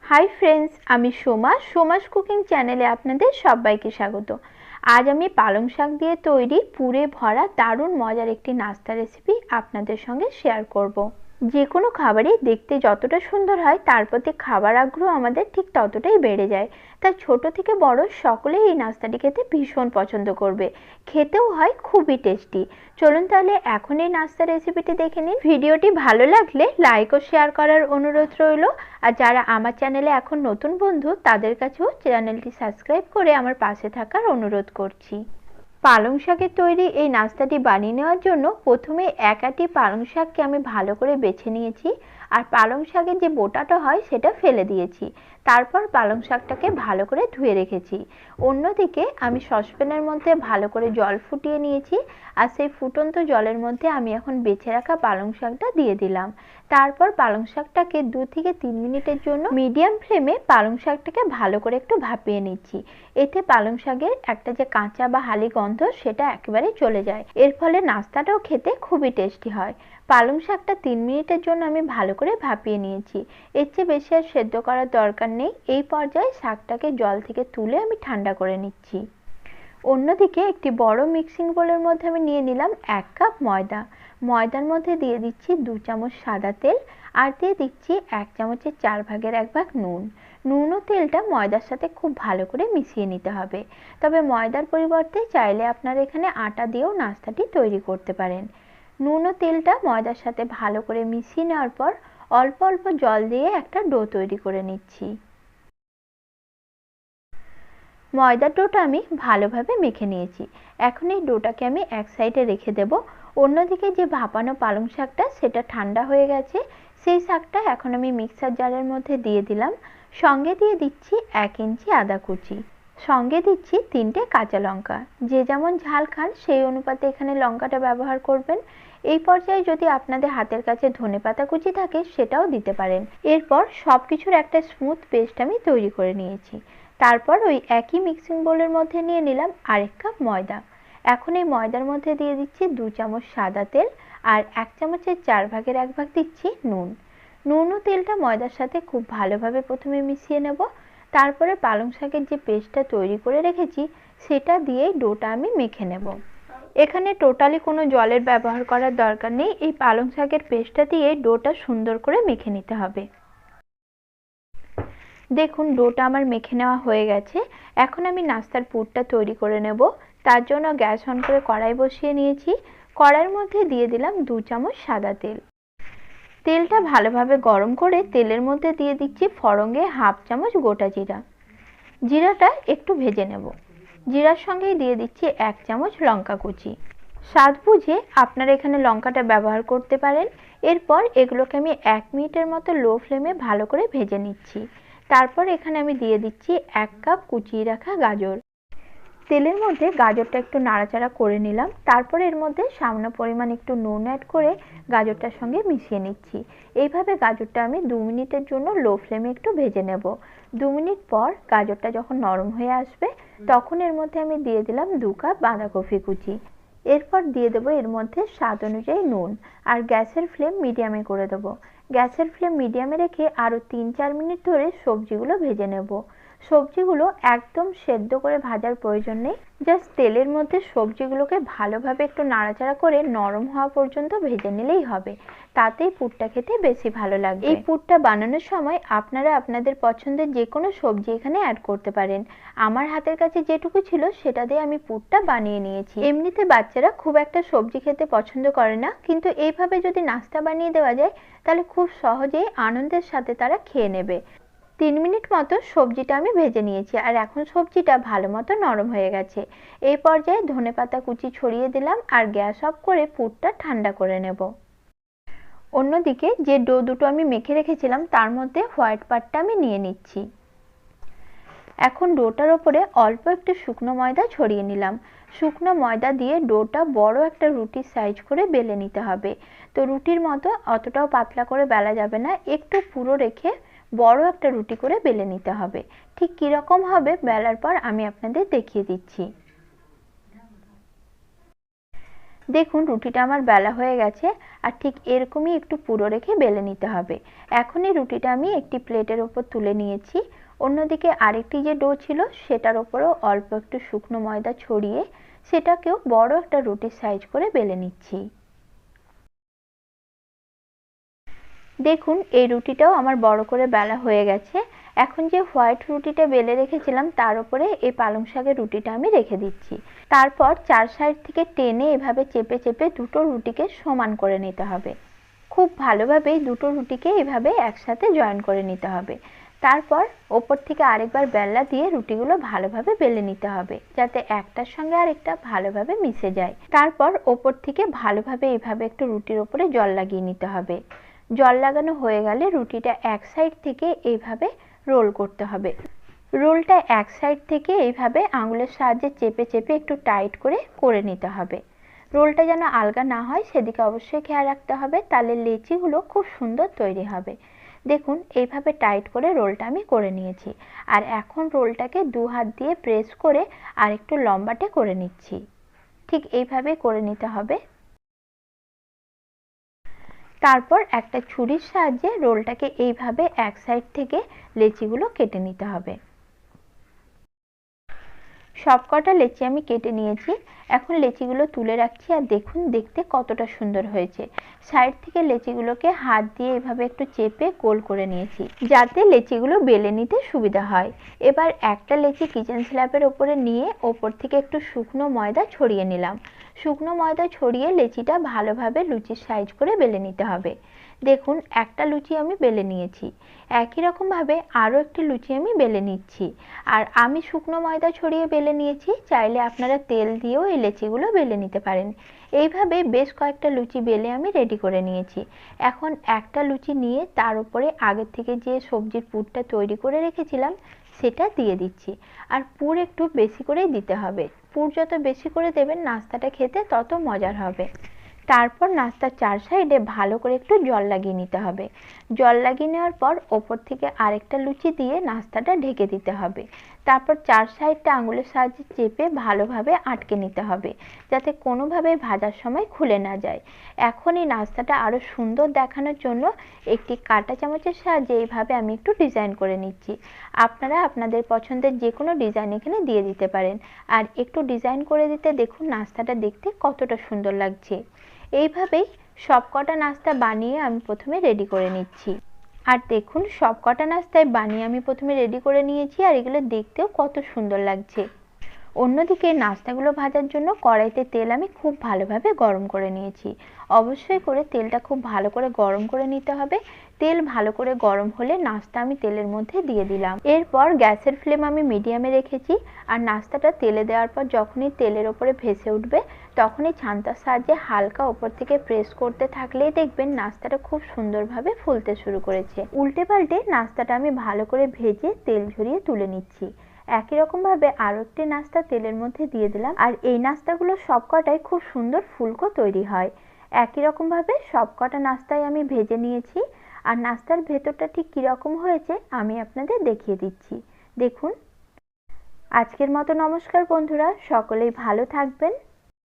Hi friends, আমি Soma. Soma's cooking চ্যানেলে আপনাদের সবাইকে স্বাগত। আজ আমি পালং শাক দিয়ে তৈরি পুরে ভরা দারুণ মজার একটি নাস্তা রেসিপি আপনাদের সঙ্গে শেয়ার করব। যে কোনো খাবারই দেখতে যতটা সুন্দর হয় তার প্রতি খাবার আগ্রহ আমাদের ঠিক ততটাই বেড়ে যায়। তাই ছোট থেকে বড় সকলেই এই নাস্তাটি খেতে ভীষণ পছন্দ করবে। খেতেও হয় খুবই টেস্টি। চলুন তাহলে এখন এই নাস্তা রেসিপিটি দেখে নিন। ভিডিওটি ভালো লাগলে লাইক ও শেয়ার করার অনুরোধ রইল। আর যারা আমার চ্যানেলে এখন নতুন বন্ধু তাদের কাছেও চ্যানেলটি সাবস্ক্রাইব করে আমার পাশে থাকার অনুরোধ করছি। পালং শাকের তৈরি এই নাস্তাটি বানিয়ে নেওয়ার জন্য প্রথমে এক আটি পালং শাককে আমি ভালো করে বেছে নিয়েছি আর পালং শাকের যে বোটাটা হয় সেটা ফেলে দিয়েছি। তারপর পালং শাকটাকে ভালো করে ধুয়ে রেখেছি। অন্যদিকে আমি সসপ্যানের মধ্যে ভালো করে জল ফুটিয়ে নিয়েছি আর সেই ফুটন্ত জলের মধ্যে আমি এখন বেছে রাখা পালং শাকটা দিয়ে দিলাম। তারপর পালং শাকটাকে 2 থেকে 3 মিনিটের জন্য মিডিয়াম ফ্লেমে পালং শাকটাকে ভালো করে একটু ভাপিয়ে নিচ্ছি। এতে পালং শাকের একটা যে কাঁচা বা হালি গন্ধ সেটা একেবারে চলে যায়। এর ফলে নাস্তাটাও খেতে খুবই টেস্টি হয়। পালং শাকটা 3 মিনিটের জন্য আমি ভালো করে ভাপিয়ে নিয়েছি। এর চেয়ে বেশি আর সেদ্ধ করার দরকার নেই। এই পর্যায়ে শাকটাকে জল থেকে তুলে আমি ঠান্ডা করে নিচ্ছি। অন্যদিকে একটি বড় মিক্সিং বোলের মধ্যে আমি নিয়ে নিলাম 1 কাপ ময়দা। ময়দার মধ্যে দিয়ে দিচ্ছি 2 চামচ সাদা তেল আর দিয়ে দিচ্ছি 1 চামচের 4 ভাগের 1 ভাগ নুন। নুন ও তেলটা ময়দার সাথে খুব ভালো করে মিশিয়ে নিতে হবে। তবে ময়দার পরিবর্তে চাইলে আপনারা এখানে আটা দিয়েও নাস্তাটি তৈরি করতে পারেন। নুন ও তেলটা ময়দার সাথে ভালো করে মিশিয়ে নেওয়ার পর অল্প অল্প জল দিয়ে একটা ডো তৈরি করে নিচ্ছি। ময়দার ডোটা আমি ভালোভাবে মেখে নিয়েছি। এখন এই ডোটাকে আমি এক সাইডে রেখে দেব। অন্যদিকে যে ভাপানো পালং শাকটা সেটা ঠান্ডা হয়ে গেছে। সেই শাকটা এখন আমি মিক্সার জারের মধ্যে দিয়ে দিলাম। সঙ্গে দিয়ে দিচ্ছি 1 ইঞ্চি আদা কুচি, সঙ্গে দিচ্ছি 3টে কাঁচা লঙ্কা। যে যেমন ঝাল খান সেই অনুপাতে এখানে লঙ্কাটা ব্যবহার করবেন। এই পর্যায়ে যদি আপনাদের হাতের কাছে ধনেপাতা কুচি থাকে সেটাও দিতে পারেন। এরপর সবকিছুর একটা স্মুথ পেস্ট আমি তৈরি করে নিয়েছি। তারপর ওই একই মিক্সিং বোলের মধ্যে নিয়ে নিলাম আরেক কাপ ময়দা। এখন এই ময়দার মধ্যে দিয়ে দিচ্ছি 2 চামচ সাদা তেল আর 1 চামচের 4 ভাগের 1 ভাগ দিচ্ছি নুন। নুন ও তেলটা ময়দার সাথে খুব ভালোভাবে প্রথমে মিশিয়ে নেব। তারপরে পালং শাকের যে পেস্টটা তৈরি করে রেখেছি সেটা দিয়ে ডোটা আমি মেখে নেব। এখানে টোটালি কোনো জলের ব্যবহার করার দরকার নেই। এই পালং শাকের পেস্টটা দিয়ে ডোটা সুন্দর করে মেখে নিতে হবে। দেখুন ডোটা আমার মেখে নেওয়া হয়ে গেছে। এখন আমি নাস্তার পুরটা তৈরি করে নেব। তার জন্য গ্যাস অন করে কড়াই বসিয়ে নিয়েছি। কড়াইয়ের মধ্যে দিয়ে দিলাম 2 চামচ সাদা তেল। তেলটা ভালোভাবে গরম করে তেলের মধ্যে দিয়ে দিচ্ছি ফড়ঙে 1/2 চামচ গোটা জিরা। জিরাটা একটু ভেজে নেব। জিরার সঙ্গেই দিয়ে দিচ্ছি 1 চামচ লঙ্কা কুচি। স্বাদ বুঝে আপনারা এখানে লঙ্কাটা ব্যবহার করতে পারেন। এরপর এগুলোকে আমি 1 মিনিটের মতো লো ফ্লেমে ভালো করে ভেজে নিচ্ছি। তারপর এখানে আমি দিয়ে দিচ্ছি 1 কাপ কুচিয়ে রাখা গাজর। তেলের মধ্যে গাজরটা একটু নাড়াচাড়া করে নিলাম। তারপর এর মধ্যে সামান্য পরিমাণ একটু নুন অ্যাড করে গাজরটার সঙ্গে মিশিয়ে নিচ্ছি। এইভাবে গাজরটা আমি 2 মিনিটের জন্য লো ফ্লেমে একটু ভেজে নেব। 2 মিনিট পর গাজরটা যখন নরম হয়ে আসবে তখন এর মধ্যে আমি দিয়ে দিলাম 2 কাপ বাঁধাকপি কুচি। এরপর দিয়ে দেবো এর মধ্যে স্বাদ অনুযায়ী নুন আর গ্যাসের ফ্লেম মিডিয়ামে করে দেবো। গ্যাসের ফ্লেম মিডিয়ামে রেখে আরও 3-4 মিনিট ধরে সবজিগুলো ভেজে নেব। সবজিগুলো একদম সেদ্ধ করে ভাজার প্রয়োজন নেই। জাস্ট তেলের মধ্যে সবজিগুলোকে ভালোভাবে একটু নাড়াচাড়া করে নরম হওয়া পর্যন্ত ভেজে নিলেই হবে। তাতেই পুরটা খেতে বেশি ভালো লাগবে। এই পুরটা বানানোর সময় আপনারা আপনাদের পছন্দের যে কোনো সবজি এখানে অ্যাড করতে পারেন। আমার হাতের কাছে যেটুকু ছিল সেটা দিয়ে আমি পুরটা বানিয়ে নিয়েছি। এমনিতে বাচ্চারা খুব একটা সবজি খেতে পছন্দ করে না, কিন্তু এইভাবে যদি নাস্তা বানিয়ে দেওয়া যায় তাহলে খুব সহজেই আনন্দের সাথে তারা খেয়ে নেবে। 3 মিনিট মতো সবজিটা আমি ভেজে নিয়েছি আর এখন সবজিটা ভালো মতো নরম হয়ে গেছে। এই পর্যায়ে ধনেপাতা কুচি ছড়িয়ে দিলাম আর গ্যাস অফ করে পুরটা ঠান্ডা করে নেব। অন্যদিকে যে ডো দুটো আমি মেখে রেখেছিলাম তার মধ্যে হোয়াইট পার্টটা আমি নিয়ে নিচ্ছি। এখন ডোটার ওপরে অল্প একটু শুকনো ময়দা ছড়িয়ে নিলাম। শুকনো ময়দা দিয়ে ডোটা বড় একটা রুটির সাইজ করে বেলে নিতে হবে। তো রুটির মতো অতটাও পাতলা করে বেলা যাবে না, একটু পুরো রেখে বড় একটা রুটি করে বেলে নিতে হবে। ঠিক কিরকম হবে বেলার পর আমি আপনাদের দেখিয়ে দিচ্ছি। দেখুন রুটিটা আমার বেলা হয়ে গেছে আর ঠিক এরকমই একটু পুরো রেখে বেলে নিতে হবে। এখন এই রুটিটা আমি একটি প্লেটের ওপর তুলে নিয়েছি। অন্যদিকে আরেকটি যে ডো ছিল সেটার ওপরও অল্প একটু শুকনো ময়দা ছড়িয়ে সেটাকেও বড় একটা রুটির সাইজ করে বেলে নিচ্ছি। দেখুন এই রুটিটাও আমার বড় করে বেলা হয়ে গেছে। এখন যে হোয়াইট রুটিটা বেলে রেখেছিলাম তার উপরে এই পালং শাকের রুটিটা আমি রেখে দিচ্ছি। তারপর চার সাইড থেকে টেনে এভাবে চেপে চেপে দুটো রুটিকে সমান করে নিতে হবে। খুব ভালোভাবে দুটো রুটিকে এভাবে একসাথে জয়েন করে নিতে হবে। তারপর ওপর থেকে আরেকবার বেলনা দিয়ে রুটিগুলো ভালোভাবে বেলে নিতে হবে যাতে একটার সঙ্গে আরেকটা ভালোভাবে মিশে যায়। তারপর ওপর থেকে ভালোভাবে এইভাবে একটু রুটির ওপরে জল লাগিয়ে নিতে হবে। জল লাগানো হয়ে গেলে রুটিটা এক সাইড থেকে এইভাবে রোল করতে হবে। রোলটা এক সাইড থেকে এইভাবে আঙুলের সাহায্যে চেপে চেপে একটু টাইট করে নিতে হবে। রোলটা যেন আলগা না হয় সেদিকে অবশ্যই খেয়াল রাখতে হবে, তাহলে লেচিগুলো খুব সুন্দর তৈরি হবে। দেখুন এইভাবে টাইট করে রোলটা আমি করে নিয়েছি। আর এখন রোলটাকে দু হাত দিয়ে প্রেস করে আর একটু লম্বাটে করে নিচ্ছি। ঠিক এইভাবে করে নিতে হবে। তারপর একটা ছুরির সাহায্যে রোলটাকে এইভাবে এক সাইড থেকে লেচিগুলো কেটে নিতে হবে। সবকটা লেচি আমি কেটে নিয়েছি। এখন লেচিগুলো তুলে রাখছি আর দেখুন দেখতে কতটা সুন্দর হয়েছে। সাইড থেকে লেচিগুলোকে হাত দিয়ে এভাবে একটু চেপে গোল করে নিয়েছি যাতে লেচিগুলো বেলে নিতে সুবিধা হয়। এবার একটা লেচি কিচেন স্ল্যাবের ওপরে নিয়ে ওপর থেকে একটু শুকনো ময়দা ছড়িয়ে নিলাম। শুকনো ময়দা ছড়িয়ে লেচিটা ভালোভাবে লুচির সাইজ করে বেলে নিতে হবে। দেখুন একটা লুচি আমি বেলে নিয়েছি। একই রকমভাবে আরও একটি লুচি আমি বেলে নিচ্ছি। আর আমি শুকনো ময়দা ছড়িয়ে বেলে নিয়েছি, চাইলে আপনারা তেল দিয়েও এই লেচিগুলো বেলে নিতে পারেন। এইভাবে বেশ কয়েকটা লুচি বেলে আমি রেডি করে নিয়েছি। এখন একটা লুচি নিয়ে তার উপরে আগের থেকে যে সবজির পুরটা তৈরি করে রেখেছিলাম সেটা দিয়ে দিচ্ছি। আর পুর একটু বেশি করেই দিতে হবে। পুর যত বেশি করে দেবেন নাস্তাটা খেতে তত মজার হবে। তারপর নাস্তার চার সাইডে ভালো করে একটু জল লাগিয়ে নিতে হবে। জল লাগিয়ে নেওয়ার পর ওপর থেকে আরেকটা লুচি দিয়ে নাস্তাটা ঢেকে দিতে হবে। তারপর চার সাইডটা আঙুলের সাহায্যে চেপে ভালোভাবে আটকে নিতে হবে যাতে কোনোভাবে ভাজার সময় খুলে না যায়। এখন এই নাস্তাটা আরও সুন্দর দেখানোর জন্য একটি কাঁটা চামচের সাহায্যে এইভাবে আমি একটু ডিজাইন করে নিচ্ছি। আপনারা আপনাদের পছন্দের যে কোনো ডিজাইন এখানে দিয়ে দিতে পারেন। আর একটু ডিজাইন করে দিতে দেখুন নাস্তাটা দেখতে কতটা সুন্দর লাগছে। এইভাবেই সবকটা নাস্তা বানিয়ে আমি প্রথমে রেডি করে নিচ্ছি। আর দেখুন সবকটা নাস্তায় বানিয়ে আমি প্রথমে রেডি করে নিয়েছি আর এগুলো দেখতেও কত সুন্দর লাগছে। অন্যদিকে নাস্তাগুলো ভাজার জন্য কড়াইতে তেল আমি খুব ভালোভাবে গরম করে নিয়েছি। অবশ্যই করে তেলটা খুব ভালো করে গরম করে নিতে হবে। তেল ভালো করে গরম হলে নাস্তা আমি তেলের মধ্যে দিয়ে দিলাম। এরপর গ্যাসের ফ্লেম আমি মিডিয়ামে রেখেছি। আর নাস্তাটা তেলে দেওয়ার পর যখনই তেলের ওপরে ভেসে উঠবে তখনই ছান্তার সাহায্যে হালকা ওপর থেকে প্রেস করতে থাকলেই দেখবেন নাস্তাটা খুব সুন্দরভাবে ফুলতে শুরু করেছে। উল্টে পাল্টে নাস্তাটা আমি ভালো করে ভেজে তেল ঝরিয়ে তুলে নিচ্ছি। একই রকম ভাবে আরো একটি নাস্তা তেলের মধ্যে দিয়ে দিলাম। আর এই নাস্তাগুলো সবকটাই খুব সুন্দর ফুলকো তৈরি হয়। একই রকম ভাবে সবকটা নাস্তাই আমি ভেজে নিয়েছি। আর নাস্তার ভেতরটা ঠিক কিরকম হয়েছে আমি আপনাদের দেখিয়ে দিচ্ছি। দেখুন। আজকের মতো নমস্কার বন্ধুরা, সকলেই ভালো থাকবেন।